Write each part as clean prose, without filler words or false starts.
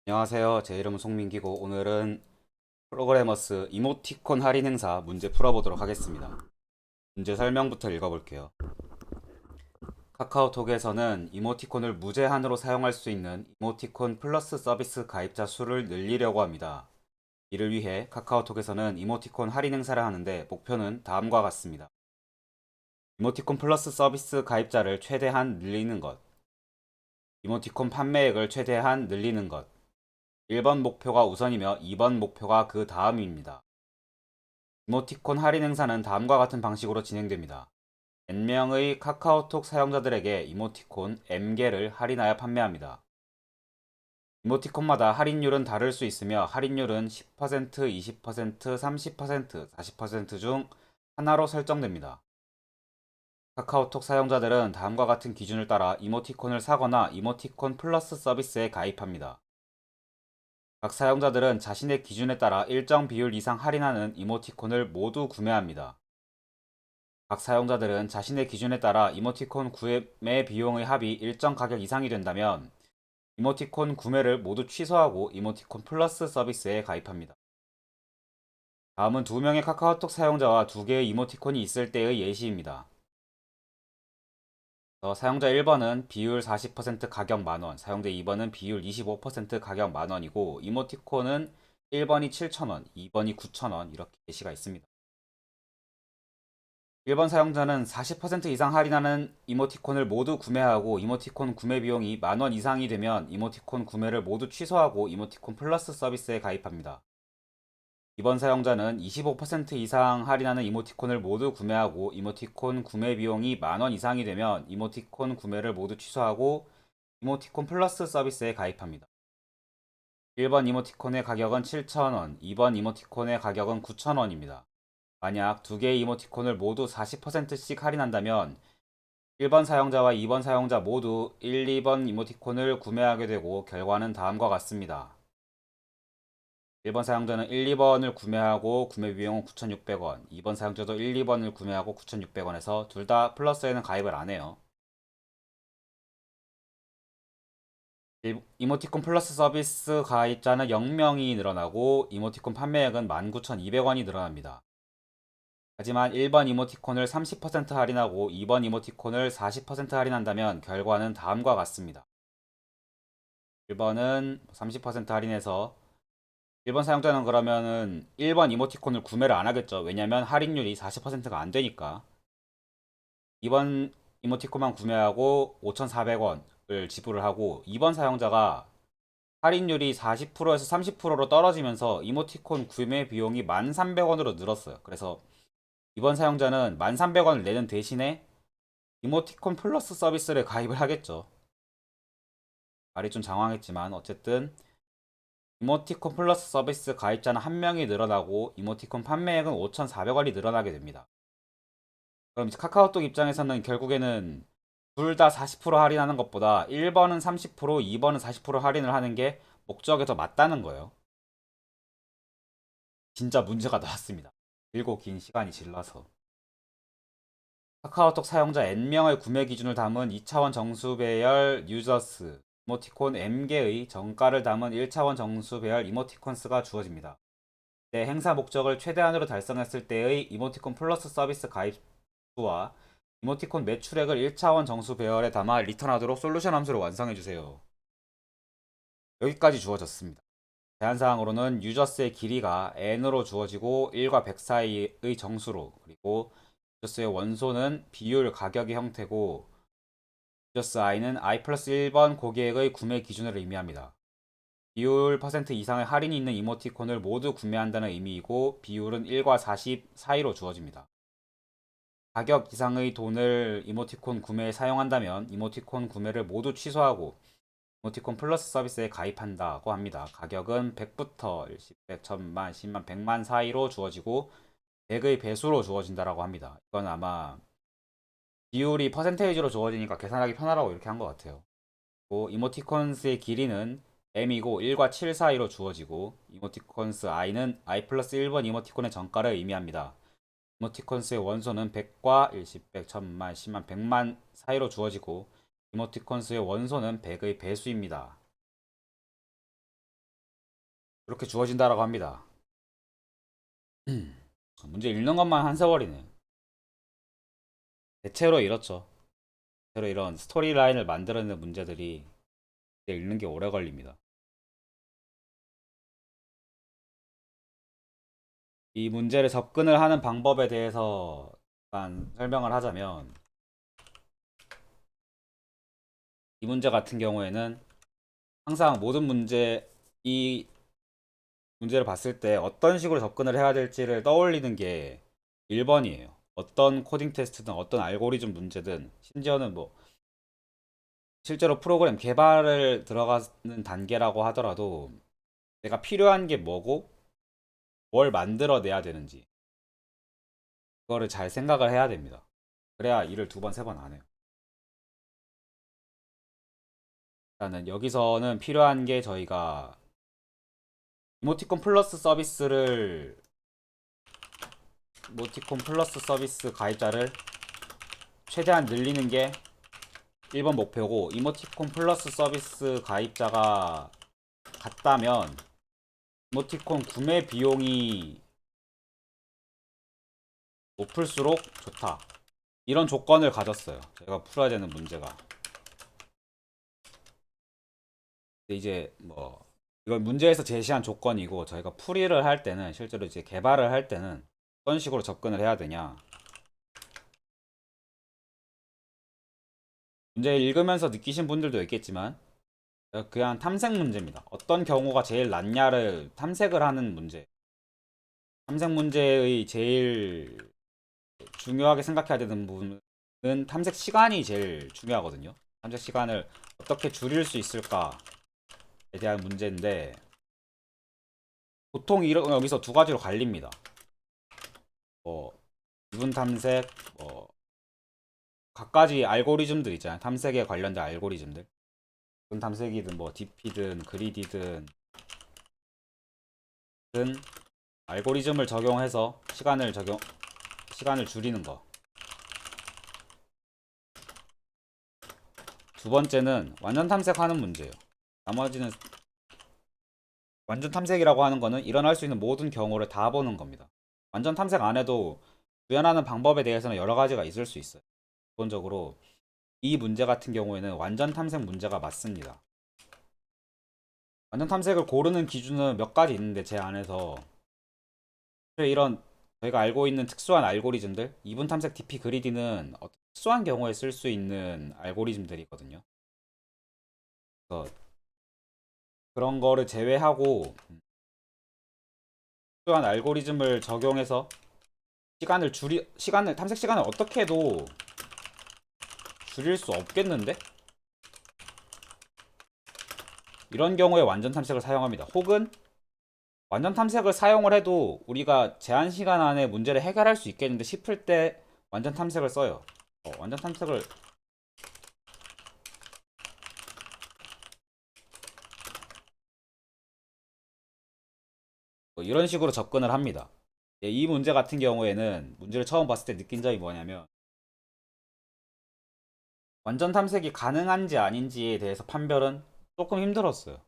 안녕하세요. 제 이름은 송민기고 오늘은 프로그래머스 이모티콘 할인 행사 문제 풀어보도록 하겠습니다. 문제 설명부터 읽어볼게요. 카카오톡에서는 이모티콘을 무제한으로 사용할 수 있는 이모티콘 플러스 서비스 가입자 수를 늘리려고 합니다. 이를 위해 카카오톡에서는 이모티콘 할인 행사를 하는데 목표는 다음과 같습니다. 이모티콘 플러스 서비스 가입자를 최대한 늘리는 것, 이모티콘 판매액을 최대한 늘리는 것, 1번 목표가 우선이며 2번 목표가 그 다음입니다. 이모티콘 할인 행사는 다음과 같은 방식으로 진행됩니다. N명의 카카오톡 사용자들에게 이모티콘 M개를 할인하여 판매합니다. 이모티콘마다 할인율은 다를 수 있으며 할인율은 10%, 20%, 30%, 40%중 하나로 설정됩니다. 카카오톡 사용자들은 다음과 같은 기준을 따라 이모티콘을 사거나 이모티콘 플러스 서비스에 가입합니다. 각 사용자들은 자신의 기준에 따라 일정 비율 이상 할인하는 이모티콘을 모두 구매합니다. 각 사용자들은 자신의 기준에 따라 이모티콘 구매 비용의 합이 일정 가격 이상이 된다면 이모티콘 구매를 모두 취소하고 이모티콘 플러스 서비스에 가입합니다. 다음은 2명의 카카오톡 사용자와 2개의 이모티콘이 있을 때의 예시입니다. 사용자 1번은 비율 40% 가격 만원, 사용자 2번은 비율 25% 가격 만원이고 이모티콘은 1번이 7,000원, 2번이 9,000원 이렇게 예시가 있습니다. 1번 사용자는 40% 이상 할인하는 이모티콘을 모두 구매하고 이모티콘 구매 비용이 만원 이상이 되면 이모티콘 구매를 모두 취소하고 이모티콘 플러스 서비스에 가입합니다. 2번 사용자는 25% 이상 할인하는 이모티콘을 모두 구매하고 이모티콘 구매 비용이 만원 이상이 되면 이모티콘 구매를 모두 취소하고 이모티콘 플러스 서비스에 가입합니다. 1번 이모티콘의 가격은 7,000원, 2번 이모티콘의 가격은 9,000원입니다. 만약 2개의 이모티콘을 모두 40%씩 할인한다면 1번 사용자와 2번 사용자 모두 1, 2번 이모티콘을 구매하게 되고 결과는 다음과 같습니다. 1번 사용자는 1, 2번을 구매하고 구매 비용은 9,600원, 2번 사용자도 1, 2번을 구매하고 9,600원에서 둘 다 플러스에는 가입을 안 해요. 이모티콘 플러스 서비스 가입자는 0명이 늘어나고 이모티콘 판매액은 19,200원이 늘어납니다. 하지만 1번 이모티콘을 30% 할인하고 2번 이모티콘을 40% 할인한다면 결과는 다음과 같습니다. 1번은 30% 할인해서 1번 사용자는 그러면은 1번 이모티콘을 구매를 안 하겠죠. 왜냐면 할인율이 40%가 안 되니까. 2번 이모티콘만 구매하고 5,400원을 지불을 하고 2번 사용자가 할인율이 40%에서 30%로 떨어지면서 이모티콘 구매 비용이 1,300원으로 늘었어요. 그래서 이번 사용자는 1,300원을 내는 대신에 이모티콘 플러스 서비스를 가입을 하겠죠. 말이 좀 장황했지만 어쨌든 이모티콘 플러스 서비스 가입자는 1명이 늘어나고 이모티콘 판매액은 5,400원이 늘어나게 됩니다. 그럼 이제 카카오톡 입장에서는 결국에는 둘 다 40% 할인하는 것보다 1번은 30%, 2번은 40% 할인을 하는 게 목적에 더 맞다는 거예요. 진짜 문제가 나왔습니다. 길고 긴 시간이 질러서. 카카오톡 사용자 N명의 구매 기준을 담은 2차원 정수 배열 유저스 이모티콘 M개의 정가를 담은 1차원 정수 배열 이모티콘스가 주어집니다. 내 행사 목적을 최대한으로 달성했을 때의 이모티콘 플러스 서비스 가입 수와 이모티콘 매출액을 1차원 정수 배열에 담아 리턴하도록 솔루션 함수를 완성해주세요. 여기까지 주어졌습니다. 제한사항으로는 유저스의 길이가 n으로 주어지고 1과 100 사이의 정수로, 그리고 유저스의 원소는 비율 가격의 형태고 유저스 i는 i 플러스 1번 고객의 구매 기준을 의미합니다. 비율 퍼센트 이상의 할인이 있는 이모티콘을 모두 구매한다는 의미이고 비율은 1과 40 사이로 주어집니다. 가격 이상의 돈을 이모티콘 구매에 사용한다면 이모티콘 구매를 모두 취소하고 이모티콘 플러스 서비스에 가입한다고 합니다. 가격은 100부터 10, 100, 1000만, 10만, 100만 사이로 주어지고 100의 배수로 주어진다라고 합니다. 이건 아마 비율이 퍼센테이지로 주어지니까 계산하기 편하라고 이렇게 한 것 같아요. 이모티콘스의 길이는 m이고 1과 7 사이로 주어지고 이모티콘스 i는 i 플러스 1번 이모티콘의 정가를 의미합니다. 이모티콘스의 원소는 100과 1, 10, 100, 1000만, 10만, 100만 사이로 주어지고 이모티콘스의 원소는 100의 배수입니다. 이렇게 주어진다라고 합니다. 문제 읽는 것만 한 세월이네. 대체로 이렇죠. 대체로 이런 스토리 라인을 만들어내는 문제들이 읽는 게 오래 걸립니다. 이 문제를 접근을 하는 방법에 대해서 잠깐 설명을 하자면, 이 문제 같은 경우에는 항상 모든 문제, 이 문제를 봤을 때 어떤 식으로 접근을 해야 될지를 떠올리는 게 1번이에요. 어떤 코딩 테스트든 어떤 알고리즘 문제든, 심지어는 뭐 실제로 프로그램 개발을 들어가는 단계라고 하더라도 내가 필요한 게 뭐고 뭘 만들어내야 되는지 그거를 잘 생각을 해야 됩니다. 그래야 일을 두 번, 세 번 안 해요. 일단은 여기서는 필요한 게, 저희가 이모티콘 플러스 서비스를 이모티콘 플러스 서비스 가입자를 최대한 늘리는 게 1번 목표고, 이모티콘 플러스 서비스 가입자가 같다면 이모티콘 구매 비용이 높을수록 좋다, 이런 조건을 가졌어요. 제가 풀어야 되는 문제가. 근데 이제 뭐 이건 문제에서 제시한 조건이고, 저희가 풀이를 할 때는, 실제로 이제 개발을 할 때는 어떤 식으로 접근을 해야 되냐. 문제 읽으면서 느끼신 분들도 있겠지만, 그냥 탐색 문제입니다. 어떤 경우가 제일 낫냐를 탐색을 하는 문제. 탐색 문제의 제일 중요하게 생각해야 되는 부분은 탐색 시간이 제일 중요하거든요. 탐색 시간을 어떻게 줄일 수 있을까에 대한 문제인데, 보통 여기서 두 가지로 갈립니다. 뭐 부분 탐색, 뭐 각가지 알고리즘들 있잖아요. 탐색에 관련된 알고리즘들. 부분 탐색이든 뭐 DP든 그리디든 알고리즘을 적용해서 시간을 줄이는 거. 두 번째는 완전 탐색하는 문제예요. 나머지는, 완전 탐색이라고 하는 거는 일어날 수 있는 모든 경우를 다 보는 겁니다. 완전 탐색 안 해도 구현하는 방법에 대해서는 여러 가지가 있을 수 있어요. 기본적으로 이 문제 같은 경우에는 완전 탐색 문제가 맞습니다. 완전 탐색을 고르는 기준은 몇 가지 있는데, 제 안에서 이런 저희가 알고 있는 특수한 알고리즘들, 이분 탐색 DP 그리디는 특수한 경우에 쓸 수 있는 알고리즘들이거든요. 그래서 그런 거를 제외하고 특수한 알고리즘을 적용해서 탐색 시간을 어떻게 해도 줄일 수 없겠는데? 이런 경우에 완전 탐색을 사용합니다. 혹은 완전 탐색을 사용을 해도 우리가 제한 시간 안에 문제를 해결할 수 있겠는데 싶을 때 완전 탐색을 써요. 완전 탐색을 뭐 이런 식으로 접근을 합니다. 이 문제 같은 경우에는 문제를 처음 봤을 때 느낀 점이 뭐냐면, 완전 탐색이 가능한지 아닌지에 대해서 판별은 조금 힘들었어요.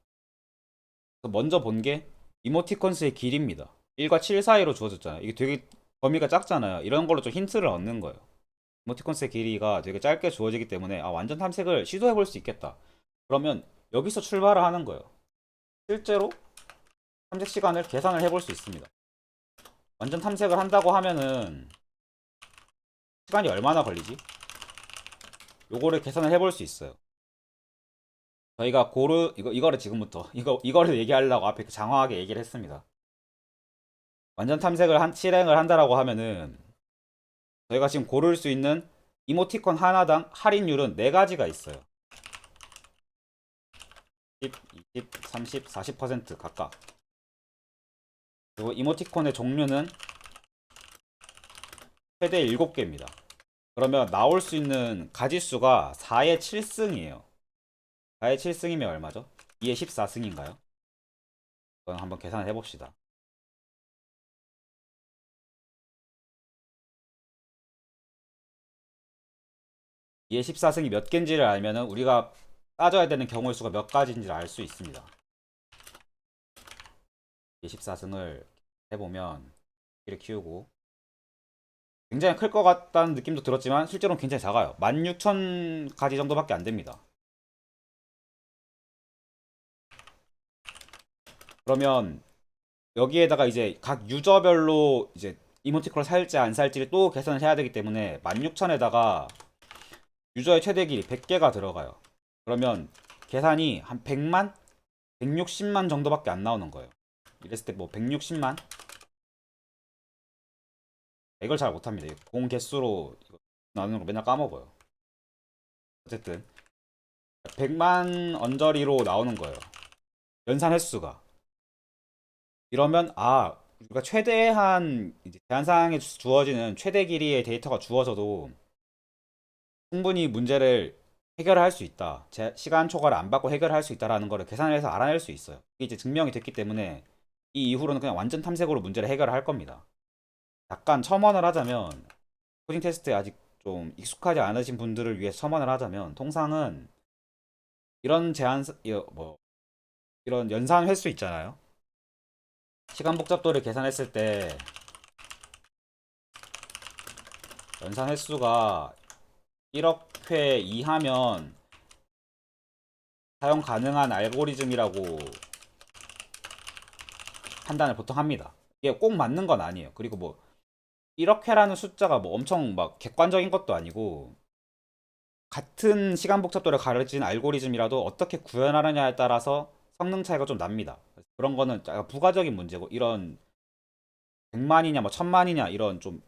먼저 본 게 이모티콘스의 길이입니다. 1과 7 사이로 주어졌잖아요. 이게 되게 범위가 작잖아요. 이런 걸로 좀 힌트를 얻는 거예요. 이모티콘스의 길이가 되게 짧게 주어지기 때문에, 완전 탐색을 시도해 볼 수 있겠다. 그러면 여기서 출발을 하는 거예요. 실제로 탐색 시간을 계산을 해볼 수 있습니다. 완전 탐색을 한다고 하면은 시간이 얼마나 걸리지? 요거를 계산을 해볼 수 있어요. 저희가 이거를 지금부터 이거를 얘기하려고 앞에 장황하게 얘기를 했습니다. 완전 탐색을 실행을 한다라고 하면은 저희가 지금 고를 수 있는 이모티콘 하나당 할인율은 4가지가 있어요. 10, 20, 30, 40% 각각. 그리고 이모티콘의 종류는 최대 7개입니다. 그러면 나올 수 있는 가지수가 4의 7승이에요. 4의 7승이면 얼마죠? 2의 14승인가요? 그럼 한번 계산을 해봅시다. 2의 14승이 몇 개인지를 알면은 우리가 따져야 되는 경우의 수가 몇 가지인지를 알 수 있습니다. 14승을 해보면 키를 키우고 굉장히 클 것 같다는 느낌도 들었지만 실제로는 굉장히 작아요. 16,000가지 정도밖에 안 됩니다. 그러면 여기에다가 이제 각 유저별로 이제 이모티콘을 살지 안 살지를 또 계산을 해야 되기 때문에 16,000에다가 유저의 최대 길이 100개가 들어가요. 그러면 계산이 한 100만? 160만 정도밖에 안 나오는 거예요. 이랬을 때 뭐 160만? 이걸 잘 못합니다. 공 개수로 나누는 거 맨날 까먹어요. 어쨌든 100만 언저리로 나오는 거예요. 연산 횟수가. 이러면 우리가 최대한 이제 제한사항에 주어지는 최대 길이의 데이터가 주어져도 충분히 문제를 해결할 수 있다. 시간 초과를 안 받고 해결할 수 있다라는 거를 계산을 해서 알아낼 수 있어요. 이게 이제 증명이 됐기 때문에 이 이후로는 그냥 완전 탐색으로 문제를 해결을 할 겁니다. 약간 첨언을 하자면 코딩 테스트에 아직 좀 익숙하지 않으신 분들을 위해 첨언을 하자면 통상은 이런 이런 연산 횟수 있잖아요. 시간 복잡도를 계산했을 때 연산 횟수가 1억 회 이하면 사용 가능한 알고리즘이라고 판단을 보통 합니다. 이게 꼭 맞는 건 아니에요. 그리고 뭐 1억 회라는 숫자가 뭐 엄청 막 객관적인 것도 아니고 같은 시간 복잡도를 가르친 알고리즘이라도 어떻게 구현하느냐에 따라서 성능 차이가 좀 납니다. 그런 거는 약간 부가적인 문제고 이런 100만이냐 뭐 1000만이냐 이런 좀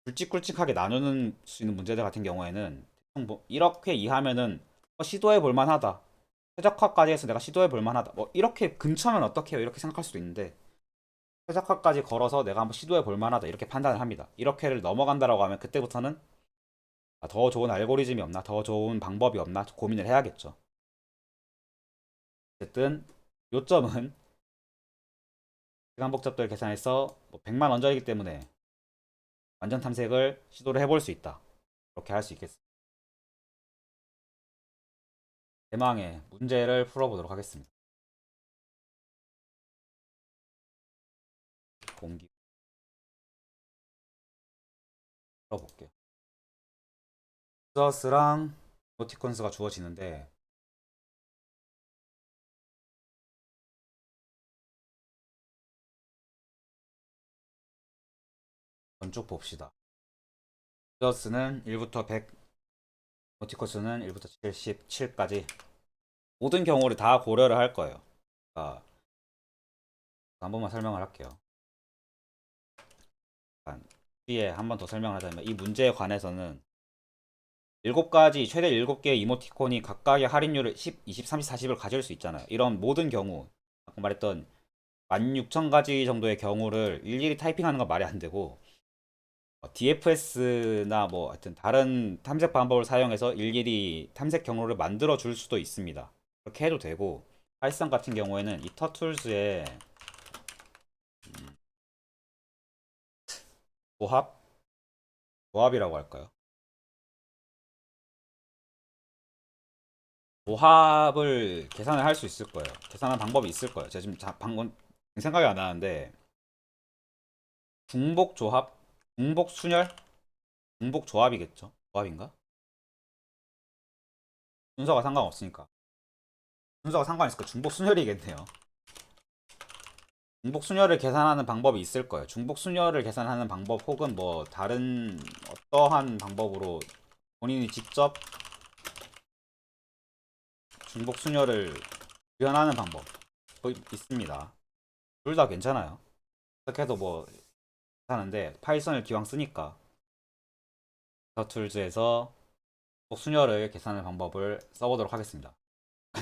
굵직굵직하게 나누는 수 있는 문제들 같은 경우에는 대충 뭐 1억 회 이하면은 시도해 볼 만하다. 최적화까지 해서 내가 시도해 볼 만하다. 뭐 이렇게 근처면 어떻게 해요? 이렇게 생각할 수도 있는데 최적화까지 걸어서 내가 한번 시도해 볼 만하다. 이렇게 판단을 합니다. 1억 회를 넘어간다라고 하면 그때부터는 더 좋은 알고리즘이 없나? 더 좋은 방법이 없나? 고민을 해야겠죠. 어쨌든 요점은 시간 복잡도를 계산해서 뭐 100만 원전이기 때문에 완전 탐색을 시도를 해볼 수 있다. 그렇게 할 수 있겠습니다. 대망의 문제를 풀어보도록 하겠습니다. 공기 풀어볼게요. 유저스랑 이모티콘스가 주어지는데 건쭉 봅시다. 유저스는 1부터 100, 이모티콘스는 1부터 77까지 모든 경우를 다 고려를 할 거예요. 자, 한 번만 설명을 할게요. 뒤에 한 번 더 설명을 하자면 이 문제에 관해서는 7가지 최대 7개의 이모티콘이 각각의 할인율을 10, 20, 30, 40을 가질 수 있잖아요. 이런 모든 경우 아까 말했던 16,000가지 정도의 경우를 일일이 타이핑하는 건 말이 안 되고 DFS나 뭐 하여튼 다른 탐색 방법을 사용해서 일일이 탐색 경로를 만들어 줄 수도 있습니다. 그렇게 해도 되고 파이썬 같은 경우에는 이 터툴즈의 조합? 조합이라고 할까요? 조합을 계산을 할 수 있을 거예요. 계산하는 방법이 있을 거예요. 제가 지금 방금 생각이 안 나는데 중복 조합? 중복 순열? 중복 조합이겠죠? 조합인가? 순서가 상관없으니까. 순서가 상관있으니까 중복 순열이겠네요. 중복 순열을 계산하는 방법이 있을 거예요. 중복 순열을 계산하는 방법 혹은 뭐 다른 어떠한 방법으로 본인이 직접 중복 순열을 구현하는 방법 있습니다. 둘 다 괜찮아요. 어떻게 해도 뭐 괜찮은데 파이썬을 기왕 쓰니까 더툴즈에서 중복 순열을 계산하는 방법을 써보도록 하겠습니다.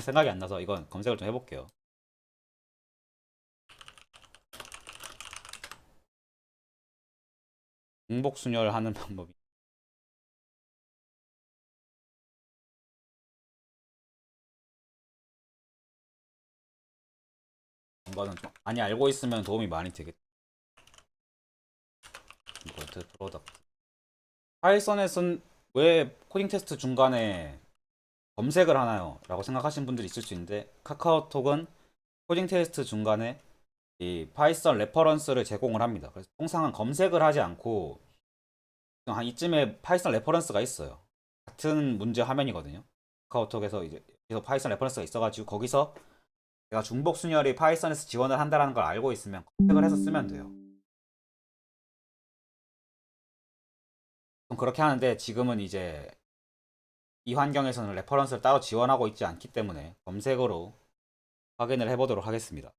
생각이 안 나서 이건 검색을 좀 해볼게요. 중복 순열하는 방법이 이거는 좀 많이 알고 있으면 도움이 많이 되겠다. 이거트 프로덕트. 파이썬에선 왜 코딩 테스트 중간에 검색을 하나요? 라고 생각하시는 분들이 있을 수 있는데 카카오톡은 코딩 테스트 중간에 이 파이썬 레퍼런스를 제공을 합니다. 그래서 통상은 검색을 하지 않고 한 이쯤에 파이썬 레퍼런스가 있어요. 같은 문제 화면이거든요. 카카오톡에서 이제 계속 파이썬 레퍼런스가 있어가지고 거기서 내가 중복 순열이 파이썬에서 지원을 한다는 걸 알고 있으면 검색을 해서 쓰면 돼요. 그렇게 하는데 지금은 이제 이 환경에서는 레퍼런스를 따로 지원하고 있지 않기 때문에 검색으로 확인을 해보도록 하겠습니다.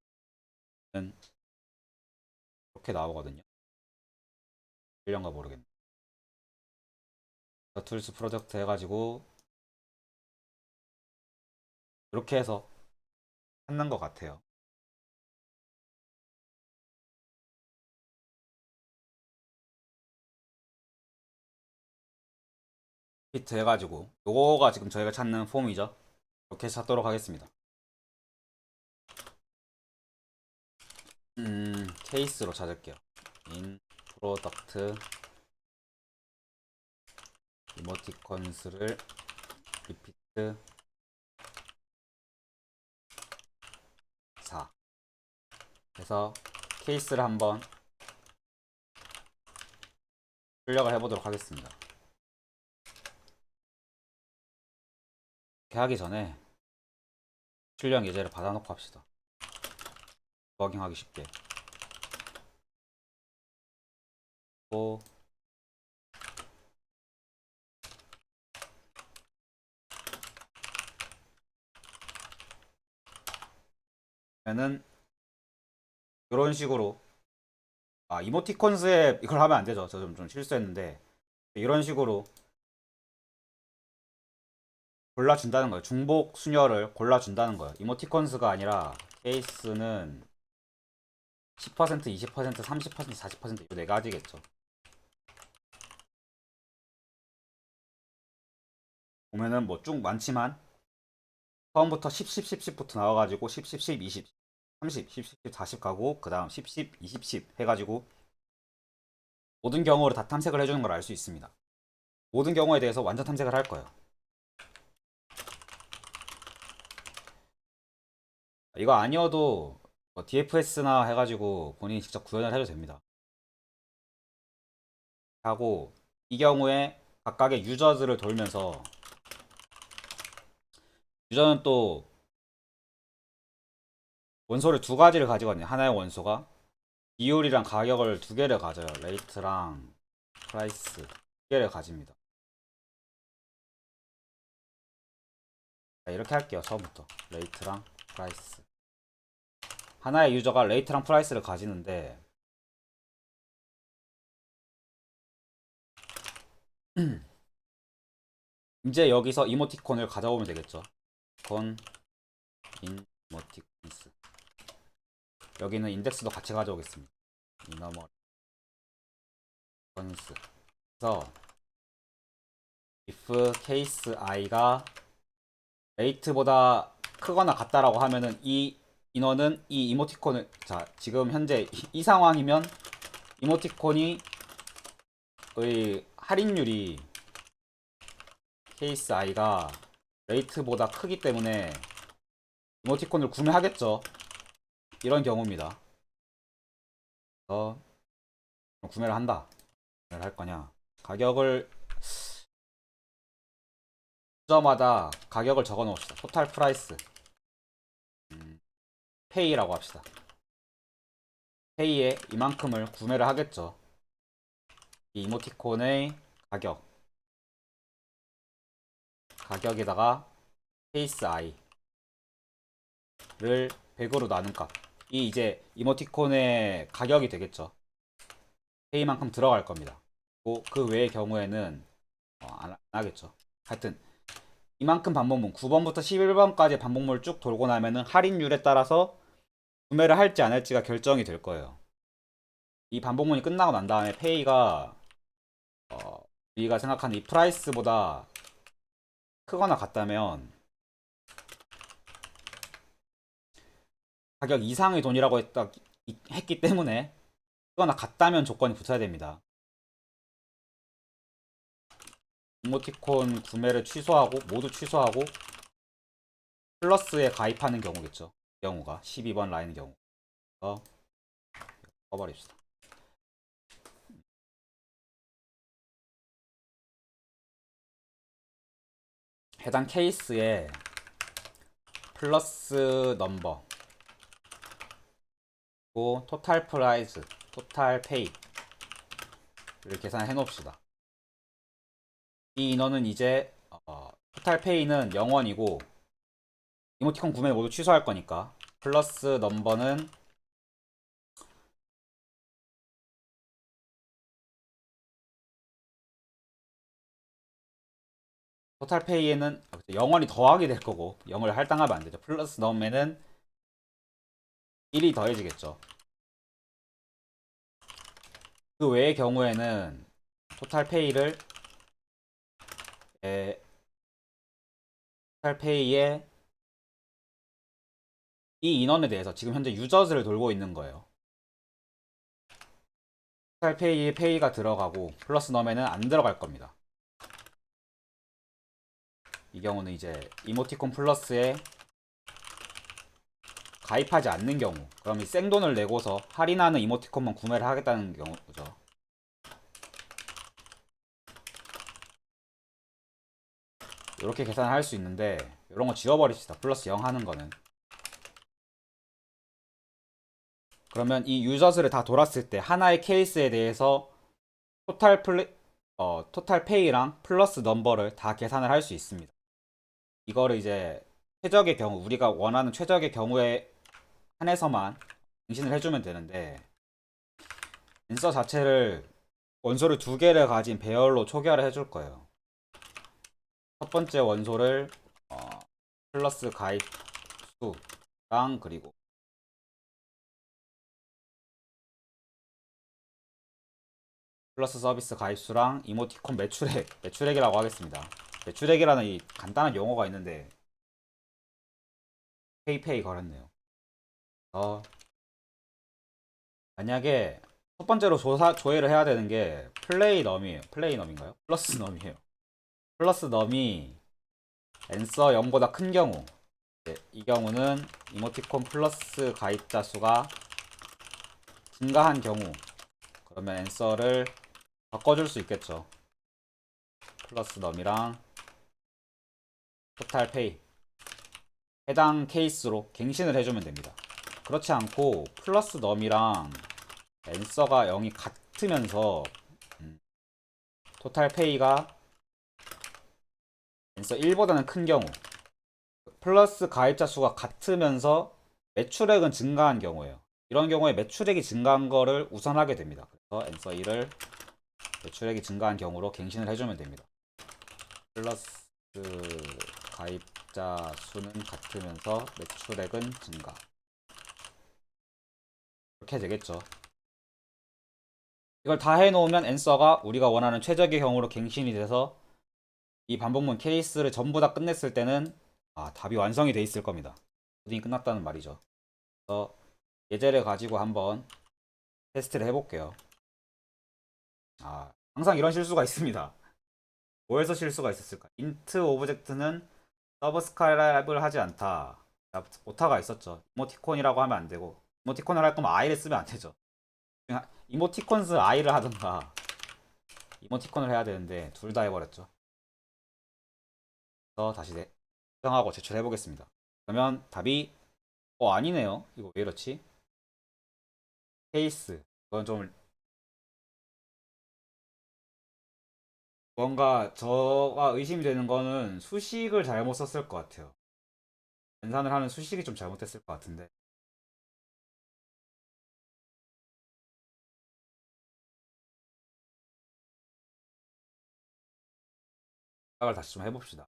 이렇게 나오거든요. 일련가 모르겠네. 툴스 프로젝트 해가지고 이렇게 해서 찾는 것 같아요. 히트 해가지고 요거가 지금 저희가 찾는 폼이죠. 이렇게 찾도록 하겠습니다. 케이스로 찾을게요. 인 프로덕트 이모티콘스를 리피트 4 그래서 케이스를 한번 출력을 해보도록 하겠습니다. 이렇게 하기 전에 출력 예제를 받아놓고 합시다. 버깅하기 쉽게. 또 그러면은 이런 식으로 이모티콘스에 이걸 하면 안 되죠. 저 좀 실수했는데 이런 식으로 골라준다는 거예요. 중복 순열을 골라준다는 거예요. 이모티콘스가 아니라 케이스는 10%, 20%, 30%, 40% 이 네 가지겠죠. 보면은 뭐 쭉 많지만 처음부터 10, 10, 10, 10부터 나와가지고 10, 10, 10, 20, 30, 10, 10, 40 가고 그 다음 10, 10, 20, 10 해가지고 모든 경우를 다 탐색을 해주는 걸 알 수 있습니다. 모든 경우에 대해서 완전 탐색을 할 거예요. 이거 아니어도 뭐 DFS나 해가지고 본인이 직접 구현을 해도 됩니다. 하고 이 경우에 각각의 유저들을 돌면서 유저는 또 원소를 두 가지를 가지거든요. 하나의 원소가 비율이랑 가격을 두 개를 가져요. 레이트랑 프라이스 두 개를 가집니다. 자, 이렇게 할게요. 처음부터 레이트랑 프라이스. 하나의 유저가 레이트랑 프라이스를 가지는데 이제 여기서 이모티콘을 가져오면 되겠죠. 건 이모티콘스. 여기는 인덱스도 같이 가져오겠습니다. 이너머 건스. 그래서 if case i가 레이트보다 크거나 같다라고 하면은 이 인원은 이 이모티콘을 자 지금 현재 이 상황이면 이모티콘이 의 할인율이 케이스 i가 레이트보다 크기 때문에 이모티콘을 구매하겠죠. 이런 경우입니다. 그래서 구매를 한다. 구매를 할 거냐? 가격을 유저마다 가격을 적어 놓읍시다. 토탈 프라이스 페이라고 합시다. 페이에 이만큼을 구매를 하겠죠. 이 이모티콘의 가격에다가 케이스 i를 100으로 나눈 값. 이 이제 이모티콘의 가격이 되겠죠. 페이만큼 들어갈 겁니다. 그 외의 경우에는 안 하겠죠. 하여튼 이만큼 반복문 9번부터 11번까지 반복문을 쭉 돌고 나면은 할인율에 따라서 구매를 할지 안 할지가 결정이 될 거예요. 이 반복문이 끝나고 난 다음에 페이가 우리가 생각하는 이 프라이스보다 크거나 같다면 가격 이상의 돈이라고 했기 때문에 크거나 같다면 조건이 붙어야 됩니다. 이모티콘 구매를 취소하고 모두 취소하고 플러스에 가입하는 경우겠죠. 이 경우가 12번 라인 경우. 꺼버립시다. 해당 케이스에 플러스 넘버 그리고 토탈 프라이스, 토탈 페이를 계산해 놓읍시다. 이 인원은 이제 토탈 페이는 0원이고 이모티콘 구매 모두 취소할 거니까 플러스 넘버는 토탈 페이에는 0원이 더하게 될 거고 0을 할당하면 안 되죠. 플러스 넘에는 1이 더해지겠죠. 그 외의 경우에는 토탈 페이를 토탈 페이에 이 인원에 대해서 지금 현재 유저스를 돌고 있는 거예요. 토탈 페이에 페이가 들어가고 플러스 넘에는 안 들어갈 겁니다. 이 경우는 이제 이모티콘 플러스에 가입하지 않는 경우, 그럼 이 생돈을 내고서 할인하는 이모티콘만 구매를 하겠다는 경우죠. 이렇게 계산할 수 있는데 이런 거 지워버립시다. 플러스 0 하는 거는. 그러면 이 유저스를 다 돌았을 때 하나의 케이스에 대해서 토탈 페이랑 플러스 넘버를 다 계산을 할 수 있습니다. 이거를 이제 최적의 경우, 우리가 원하는 최적의 경우에 한해서만 갱신을 해주면 되는데, 앤서 자체를 원소를 두 개를 가진 배열로 초기화를 해줄 거예요. 첫 번째 원소를 플러스 가입 수랑 그리고 플러스 서비스 가입수랑 이모티콘 매출액이라고 하겠습니다. 매출액이라는 이 간단한 용어가 있는데 페이페이 걸었네요. 만약에 첫 번째로 조회를 해야 되는 게 플레이 넘이에요. 플레이 넘인가요? 플러스 넘이에요. 플러스 넘이 앤서 0보다 큰 경우, 이 경우는 이모티콘 플러스 가입자 수가 증가한 경우, 그러면 앤서를 바꿔줄 수 있겠죠. 플러스 넘이랑 토탈 페이 해당 케이스로 갱신을 해주면 됩니다. 그렇지 않고 플러스 넘이랑 앤서가 0이 같으면서 토탈 페이가 앤서 1보다는 큰 경우, 플러스 가입자 수가 같으면서 매출액은 증가한 경우예요. 이런 경우에 매출액이 증가한 거를 우선하게 됩니다. 그래서 앤서 1을 매출액이 증가한 경우로 갱신을 해주면 됩니다. 플러스 가입자 수는 같으면서 매출액은 증가. 이렇게 되겠죠. 이걸 다 해놓으면 앤서가 우리가 원하는 최적의 경우로 갱신이 돼서 이 반복문 케이스를 전부 다 끝냈을 때는 답이 완성이 돼 있을 겁니다. 코딩이 끝났다는 말이죠. 그래서 예제를 가지고 한번 테스트를 해볼게요. 항상 이런 실수가 있습니다. 뭐에서 실수가 있었을까? 인트 오브젝트는 서브스크라이브를 하지 않다. 오타가 있었죠. 이모티콘이라고 하면 안 되고, 이모티콘을 할 거면 i를 쓰면 안 되죠. 이모티콘스 i를 하든가 이모티콘을 해야 되는데 둘 다 해버렸죠. 그래서 다시 수정하고 제출해 보겠습니다. 그러면 답이 아니네요. 이거 왜 이렇지? 케이스. 이건 좀 뭔가 저가 의심이 되는 거는 수식을 잘못 썼을 것 같아요. 연산을 하는 수식이 좀 잘못됐을 것 같은데. 생각을 다시 좀 해봅시다.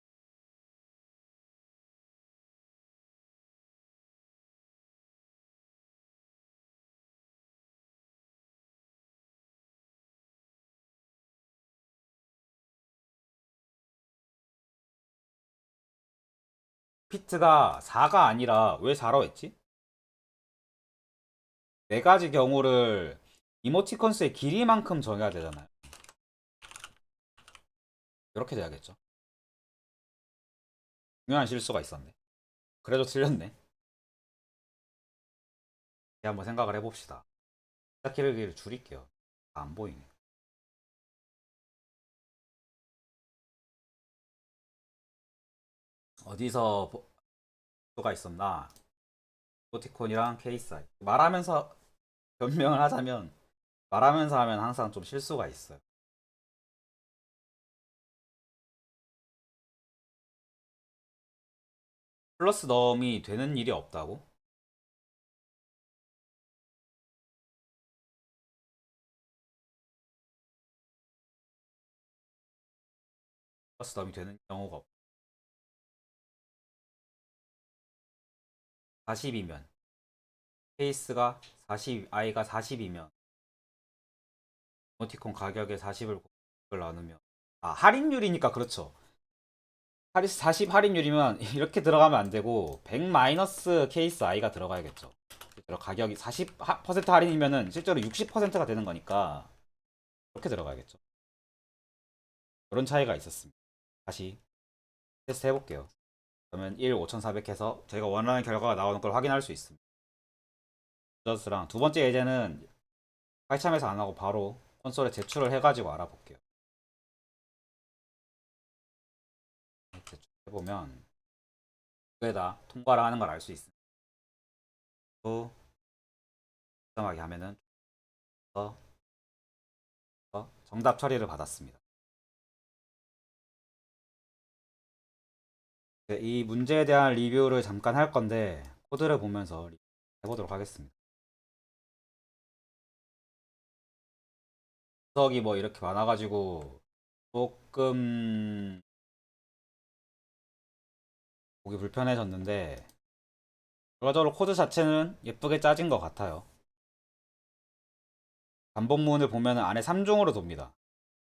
피트가 4가 아니라 왜 4로 했지? 네 가지 경우를 이모티콘스의 길이만큼 정해야 되잖아요. 이렇게 돼야겠죠. 중요한 실수가 있었네. 그래도 틀렸네. 한번 생각을 해봅시다. 길이를 줄일게요. 안 보이네. 어디서 가 있었나? 이모티콘이랑 케이스 아이. 말하면서 변명을 하자면 말하면서 하면 항상 좀 실수가 있어요. 플러스 넘이 되는 일이 없다고? 플러스 넘이 되는 경우가 없. 40이면 케이스가 40, i가 40이면 이모티콘 가격에 40을 나누면 할인율이니까 그렇죠. 40 할인율이면 이렇게 들어가면 안 되고 100 마이너스 케이스 i가 들어가야겠죠. 실제로 가격이 40% 할인이면은 실제로 60%가 되는 거니까 그렇게 들어가야겠죠. 그런 차이가 있었습니다. 다시 테스트 해볼게요. 그러면 1 5400 해서 제가 원하는 결과가 나오는 걸 확인할 수 있습니다. 유저스랑 두 번째 예제는 파이참에서 안 하고 바로 콘솔에 제출을 해가지고 알아볼게요. 제출해보면 그에다 통과를 하는 걸 알 수 있습니다. 또 수정하게 하면은 정답 처리를 받았습니다. 네, 이 문제에 대한 리뷰를 잠깐 할 건데 코드를 보면서 해보도록 하겠습니다. 구석이 뭐 이렇게 많아가지고 조금 보기 불편해졌는데 결과적으로 코드 자체는 예쁘게 짜진 것 같아요. 반복문을 보면 안에 3종으로 돕니다.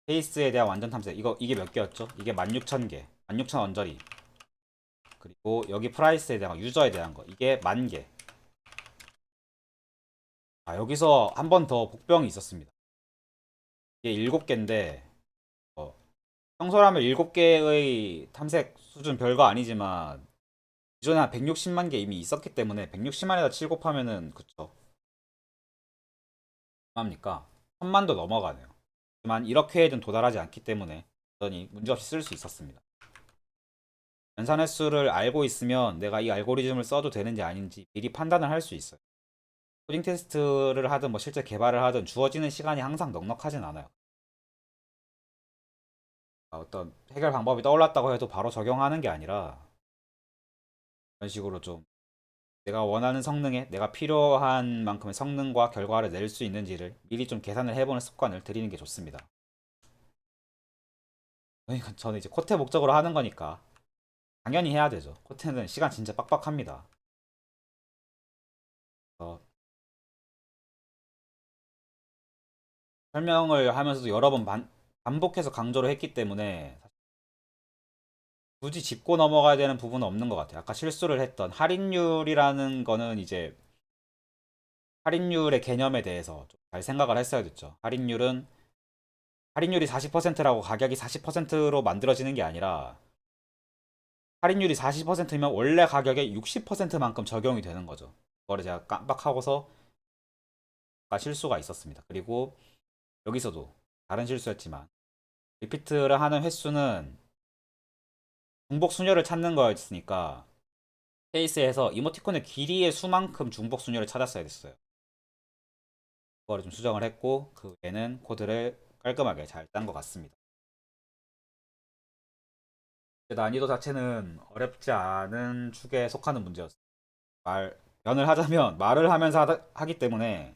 페이스에 대한 완전 탐색. 이게 몇 개였죠? 이게 16,000개. 16,000 언저리. 그리고 여기 프라이스에 대한 거, 유저에 대한 거. 이게 10,000개. 여기서 한 번 더 복병이 있었습니다. 이게 7개인데 평소라면 7개의 탐색 수준 별거 아니지만 기존에 한 160만 개 이미 있었기 때문에 160만에다 7 곱하면은 그쵸. 얼마입니까? 1000만도 넘어가네요. 하지만 이렇게 해도 도달하지 않기 때문에 여전히 문제없이 쓸 수 있었습니다. 연산 횟수를 알고 있으면 내가 이 알고리즘을 써도 되는지 아닌지 미리 판단을 할 수 있어요. 코딩 테스트를 하든 뭐 실제 개발을 하든 주어지는 시간이 항상 넉넉하진 않아요. 어떤 해결 방법이 떠올랐다고 해도 바로 적용하는 게 아니라 이런 식으로 좀 내가 원하는 성능에 내가 필요한 만큼의 성능과 결과를 낼 수 있는지를 미리 좀 계산을 해보는 습관을 들이는 게 좋습니다. 그러니까 저는 이제 코테 목적으로 하는 거니까 당연히 해야 되죠. 코테는 시간 진짜 빡빡합니다. 어, 설명을 하면서도 여러 번 반복해서 강조를 했기 때문에 굳이 짚고 넘어가야 되는 부분은 없는 것 같아요. 아까 실수를 했던 할인율이라는 거는 이제 할인율의 개념에 대해서 좀 잘 생각을 했어야 됐죠. 할인율이 40%라고 가격이 40%로 만들어지는 게 아니라 할인율이 40%면 원래 가격의 60%만큼 적용이 되는 거죠. 그거를 제가 깜빡하고서 아까 실수가 있었습니다. 그리고 여기서도 다른 실수였지만 리피트를 하는 횟수는 중복 순열을 찾는 거였으니까 케이스에서 이모티콘의 길이의 수만큼 중복 순열을 찾았어야 됐어요. 그거를 좀 수정을 했고 그 외에는 코드를 깔끔하게 잘 짠 것 같습니다. 난이도 자체는 어렵지 않은 축에 속하는 문제였어요. 변을 하자면 말을 하면서 하기 때문에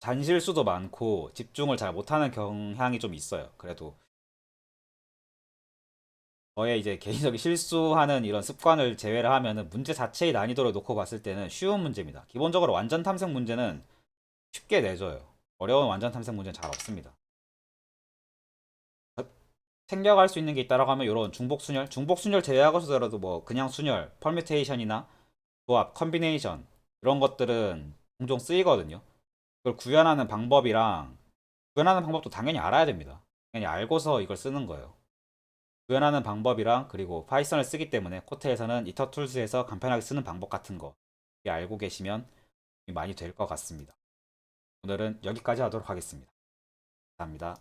잔실수도 많고 집중을 잘 못하는 경향이 좀 있어요. 그래도 저의 이제 개인적인 실수하는 이런 습관을 제외를 하면은 문제 자체의 난이도를 놓고 봤을 때는 쉬운 문제입니다. 기본적으로 완전 탐색 문제는 쉽게 내줘요. 어려운 완전 탐색 문제는 잘 없습니다. 챙겨갈 수 있는 게 있다라고 하면 이런 중복 순열 제외하고서라도 뭐 그냥 순열, 퍼뮤테이션이나 조합, 컨비네이션 이런 것들은 종종 쓰이거든요. 그걸 구현하는 방법도 당연히 알아야 됩니다. 당연히 알고서 이걸 쓰는 거예요. 구현하는 방법이랑 그리고 파이썬을 쓰기 때문에 코트에서는 이터툴즈에서 간편하게 쓰는 방법 같은 거 알고 계시면 많이 될 것 같습니다. 오늘은 여기까지 하도록 하겠습니다. 감사합니다.